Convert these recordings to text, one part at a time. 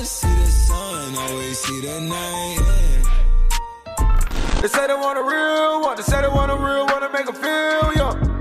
never see the sun, always see the night. They say they want a real one, they say they want a real one to make them feel young.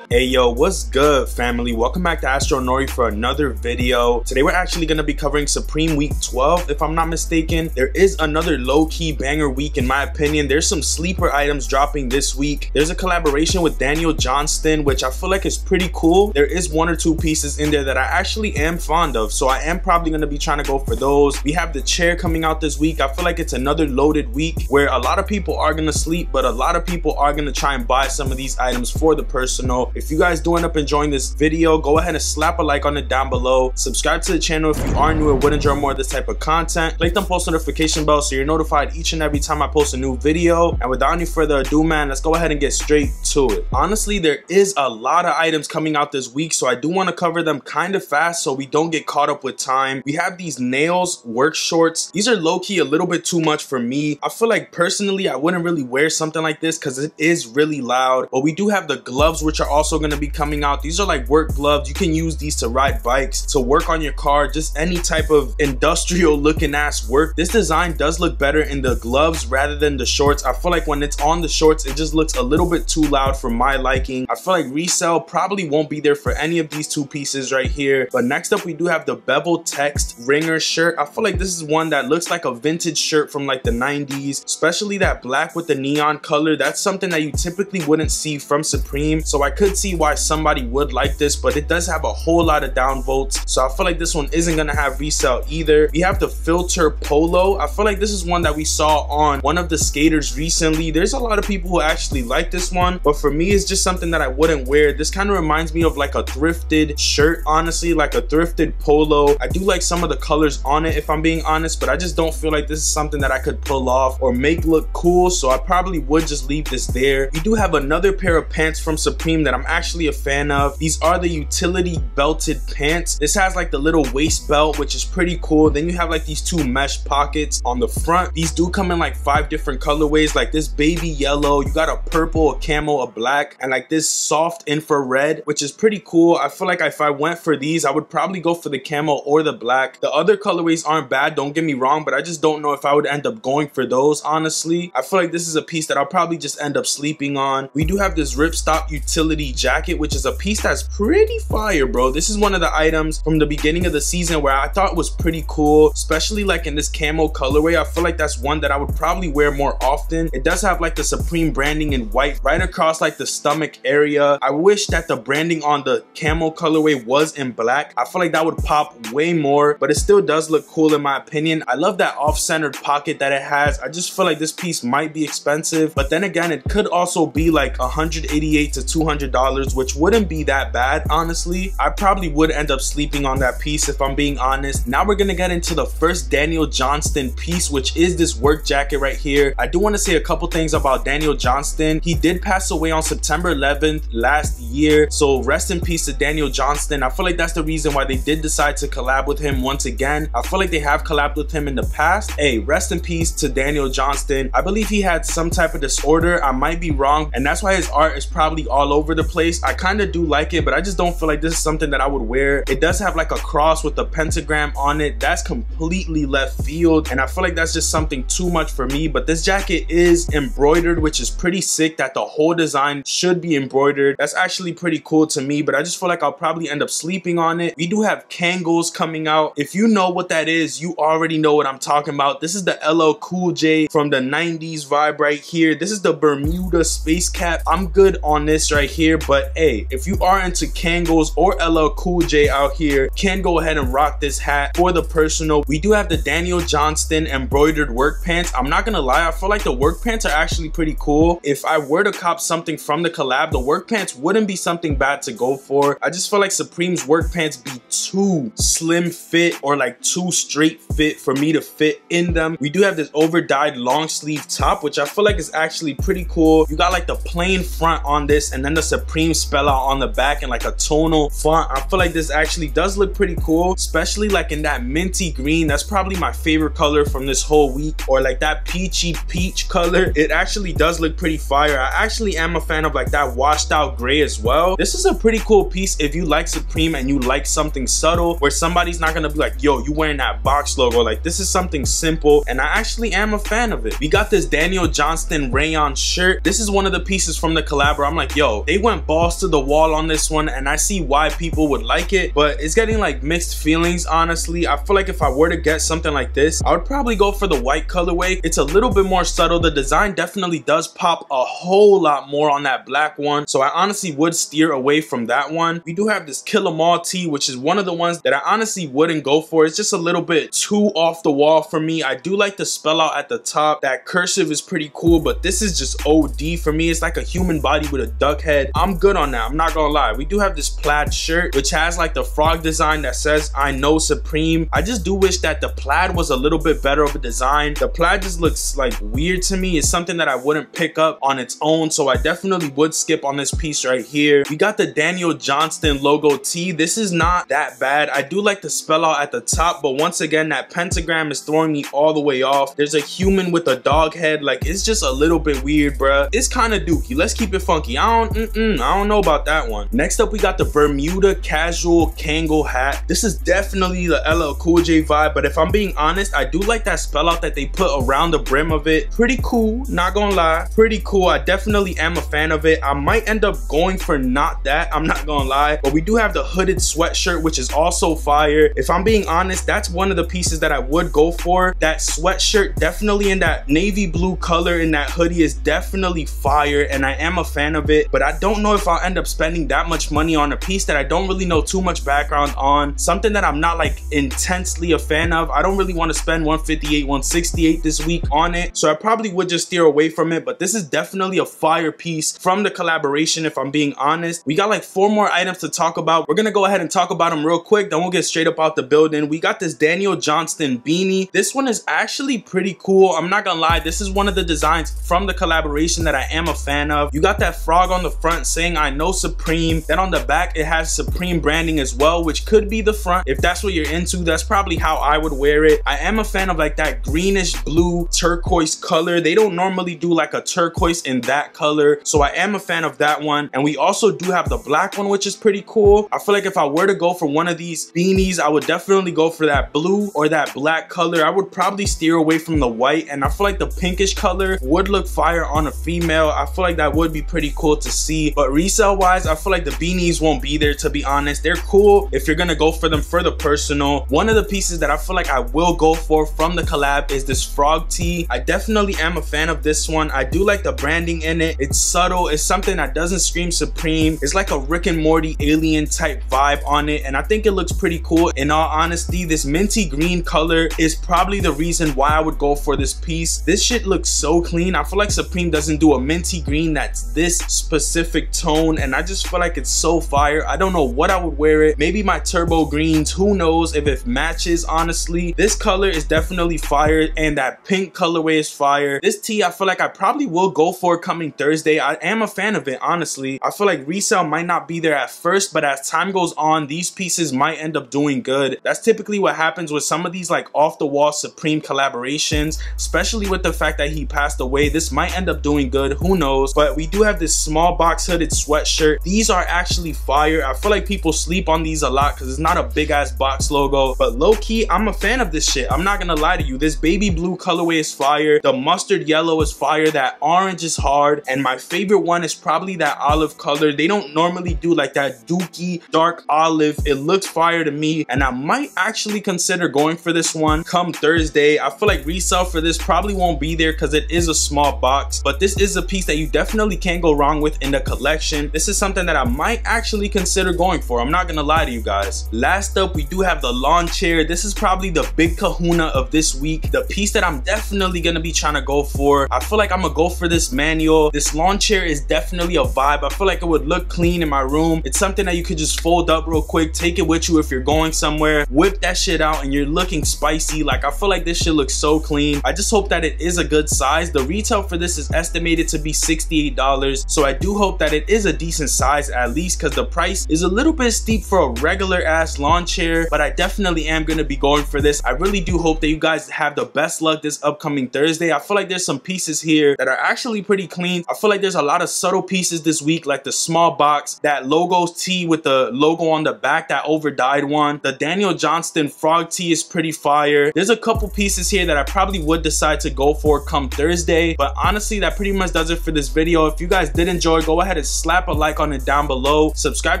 Hey yo, what's good family? Welcome back to Astro Nori for another video. Today we're actually going to be covering Supreme Week 12 if I'm not mistaken. There is another low-key banger week in my opinion. There's some sleeper items dropping this week. There's a collaboration with Johnston, which I feel like is pretty cool. There is one or two pieces in there that I actually am fond of, so I am probably going to be trying to go for those. We have the chair coming out this week. I feel like it's another loaded week where a lot of people are going to sleep, but a lot of people are going to try and buy some of these items for the personal. If you guys do end up enjoying this video, go ahead and slap a like on it down below. Subscribe to the channel if you are new and would enjoy more of this type of content. Click the post notification bell so you're notified each and every time I post a new video. And without any further ado, man, let's go ahead and get straight to it. Honestly, there is a lot of items coming out this week, so I do want to cover them kind of fast so we don't get caught up with time. We have these nails work shorts. These are low-key a little bit too much for me. I feel like personally I wouldn't really wear something like this because it is really loud. But we do have the gloves, which are also going to be coming out. These are like work gloves. You can use these to ride bikes, to work on your car, just any type of industrial looking ass work. This design does look better in the gloves rather than the shorts. I feel like when it's on the shorts, it just looks a little bit too loud for my liking. I feel like resell probably won't be there for any of these two pieces right here. But next up, we do have the bevel text ringer shirt. I feel like this is one that looks like a vintage shirt from like the 90s, especially that black with the neon color. That's something that you typically wouldn't see from Supreme, so I could see why somebody would like this, but it does have a whole lot of downvotes, so I feel like this one isn't gonna have resale either. We have the filter polo. I feel like this is one that we saw on one of the skaters recently. There's a lot of people who actually like this one, but for me it's just something that I wouldn't wear. This kind of reminds me of like a thrifted shirt, honestly, like a thrifted polo. I do like some of the colors on it if I'm being honest, but I just don't feel like this is something that I could pull off or make look cool, so I probably would just leave this there. We do have another pair of pants from Supreme that I'm actually a fan of. These are the utility belted pants. This has like the little waist belt, which is pretty cool. Then you have like these two mesh pockets on the front. These do come in like 5 different colorways, like this baby yellow, you got a purple, a camo, a black, and like this soft infrared, which is pretty cool. I feel like if I went for these, I would probably go for the camo or the black. The other colorways aren't bad, don't get me wrong, but I just don't know if I would end up going for those, honestly. I feel like this is a piece that I'll probably just end up sleeping on. We do have this Ripstop utility jacket, which is a piece that's pretty fire, bro. This is one of the items from the beginning of the season where I thought was pretty cool, especially like in this camo colorway. I feel like that's one that I would probably wear more often. It does have like the Supreme branding in white right across like the stomach area. I wish that the branding on the camo colorway was in black. I feel like that would pop way more, but it still does look cool in my opinion. I love that off-centered pocket that it has. I just feel like this piece might be expensive, but then again, it could also be like $188 to $200, which wouldn't be that bad, honestly. I probably would end up sleeping on that piece if I'm being honest. Now we're gonna get into the first Johnston piece, which is this work jacket right here. I do want to say a couple things about Johnston. He did pass away on September 11th last year, so rest in peace to Johnston. I feel like that's the reason why they did decide to collab with him once again. I feel like they have collabed with him in the past. Hey, rest in peace to Johnston. I believe he had some type of disorder. I might be wrong, and that's why his art is probably all over the place. I kind of do like it, but I just don't feel like this is something that I would wear. It does have like a cross with a pentagram on it. That's completely left field, and I feel like that's just something too much for me. But this jacket is embroidered, which is pretty sick that the whole design should be embroidered. That's actually pretty cool to me, but I just feel like I'll probably end up sleeping on it. We do have Kangols coming out. If you know what that is, you already know what I'm talking about. This is the LL Cool J from the 90s vibe right here. This is the Bermuda space cap. I'm good on this right here, but hey, if you are into Kangols or LL Cool J out here, can go ahead and rock this hat for the personal. We do have the Johnston embroidered work pants. I'm not gonna lie, I feel like the work pants are actually pretty cool. If I were to cop something from the collab, the work pants wouldn't be something bad to go for. I just feel like Supreme's work pants be too slim fit or like too straight fit for me to fit in them. We do have this over dyed long sleeve top, which I feel like is actually pretty cool. You got like the plain front on this, and then the Supreme spell out on the back in like a tonal font. I feel like this actually does look pretty cool, especially like in that minty green. That's probably my favorite color from this whole week, or like that peachy peach color. It actually does look pretty fire. I actually am a fan of like that washed out gray as well. This is a pretty cool piece if you like Supreme and you like something subtle where somebody's not gonna be like, yo, you wearing that box logo. Like, this is something simple and I actually am a fan of it. We got this Daniel Johnston Rayon shirt. This is one of the pieces from the collab where I'm like, yo, they went balls to the wall on this one, and I see why people would like it, but it's getting like mixed feelings, honestly. I feel like if I were to get something like this, I would probably go for the white colorway. It's a little bit more subtle. The design definitely does pop a whole lot more on that black one, so I honestly would steer away from that one. We do have this Kill 'Em All tee, which is one of the ones that I honestly wouldn't go for. It's just a little bit too off the wall for me. I do like the spell out at the top. That cursive is pretty cool, but this is just OD for me. It's like a human body with a duck head. I'm good on that, I'm not gonna lie. We do have this plaid shirt which has like the frog design that says I know Supreme. I just do wish that the plaid was a little bit better of a design. The plaid just looks like weird to me. It's something that I wouldn't pick up on its own, so I definitely would skip on this piece right here. We got the Daniel Johnston logo tee. This is not that bad. I do like the spell out at the top, but once again, that pentagram is throwing me all the way off. There's a human with a dog head. Like, it's just a little bit weird, bruh. It's kind of dookie. Let's keep it funky. I don't know about that one. Next up, we got the Bermuda casual Kangol hat. This is definitely the LL Cool J vibe, but if I'm being honest, I do like that spell out that they put around the brim of it. Pretty cool, not gonna lie. Pretty cool. I definitely am a fan of it. I might end up going for not that, I'm not gonna lie, but we do have the hooded sweatshirt, which is also fire. If I'm being honest, that's one of the pieces that I would go for. That sweatshirt, definitely in that navy blue color, in that hoodie, is definitely fire, and I am a fan of it, but I don't know if I'll end up spending that much money on a piece that I don't really know too much background on, something that I'm not like intensely a fan of. I don't really want to spend $158, $168 this week on it, so I probably would just steer away from it, but this is definitely a fire piece from the collaboration, if I'm being honest. We got like 4 more items to talk about. We're gonna go ahead and talk about them real quick, then we'll get straight up out the building. We got this Daniel Johnston beanie. This one is actually pretty cool. I'm not gonna lie, this is one of the designs from the collaboration that I am a fan of. You got that frog on the front saying I know Supreme, then on the back it has Supreme branding as well, which could be the front. If that's what you're into, that's probably how I would wear it. I am a fan of like that greenish blue turquoise color. They don't normally do like a turquoise in that color, so I am a fan of that one. And we also do have the black one, which is pretty cool. I feel like if I were to go for one of these beanies, I would definitely go for that blue or that black color. I would probably steer away from the white, and I feel like the pinkish color would look fire on a female. I feel like that would be pretty cool to see, but resale wise, I feel like the beanies won't be there, to be honest. They're cool if you're gonna go for them for the personal. One of the pieces that I feel like I will go for from the collab is this frog tee. I definitely am a fan of this one. I do like the branding in it. It's subtle. It's something that doesn't scream Supreme. It's like a Rick and Morty alien type vibe on it, and I think it looks pretty cool. In all honesty, this minty green color is probably the reason why I would go for this piece. This shit looks so clean. I feel like Supreme doesn't do a minty green that's this specific tone, and I just feel like it's so fire. I don't know what I would wear it. Maybe my turbo greens, who knows if it matches. Honestly, this color is definitely fire, and that pink colorway is fire. This tee, I feel like I probably will go for coming Thursday. I am a fan of it, honestly. I feel like resale might not be there at first, but as time goes on, these pieces might end up doing good. That's typically what happens with some of these like off the wall Supreme collaborations, especially with the fact that he passed away. This might end up doing good, who knows. But we do have this small box hooded sweatshirt. These are actually fire. I feel like people sleep on these a lot because it's not a big ass box logo, but low key, I'm a fan of this shit. I'm not gonna lie to you. This baby blue colorway is fire. The mustard yellow is fire. That orange is hard, and my favorite one is probably that olive color. They don't normally do like that dookie dark olive. It looks fire to me, and I might actually consider going for this one come Thursday. I feel like resale for this probably won't be there because it is a small box, but this is a piece that you definitely can't go wrong with in the collection. This is something that I might actually consider going for. I'm not gonna lie to you guys. Last up, we do have the lawn chair. This is probably the big kahuna of this week, the piece that I'm definitely gonna be trying to go for. I feel like I'm gonna go for this manual. This lawn chair is definitely a vibe. I feel like it would look clean in my room. It's something that you could just fold up real quick, take it with you if you're going somewhere, whip that shit out, and you're looking spicy. Like, I feel like this shit looks so clean. I just hope that it is a good size. The retail for this is estimated to be $68, so I do hope that that it is a decent size at least, because the price is a little bit steep for a regular ass lawn chair, but I definitely am going to be going for this. I really do hope that you guys have the best luck this upcoming Thursday. I feel like there's some pieces here that are actually pretty clean. I feel like there's a lot of subtle pieces this week, like the small box, that logo tee with the logo on the back, that overdyed one. The Daniel Johnston frog tee is pretty fire. There's a couple pieces here that I probably would decide to go for come Thursday, but honestly that pretty much does it for this video. If you guys did enjoy, go ahead and slap a like on it down below. Subscribe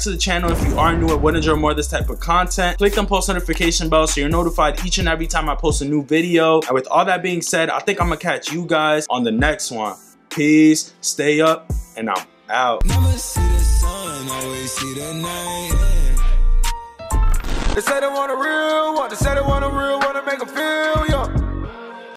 to the channel if you are new and want to enjoy more of this type of content. Click on post notification bell so you're notified each and every time I post a new video. And with all that being said, I think I'm gonna catch you guys on the next one. Peace, stay up, and I'm out. Never see the sun, always see the night. They say they want a real one, they say they want a real one to make them feel young.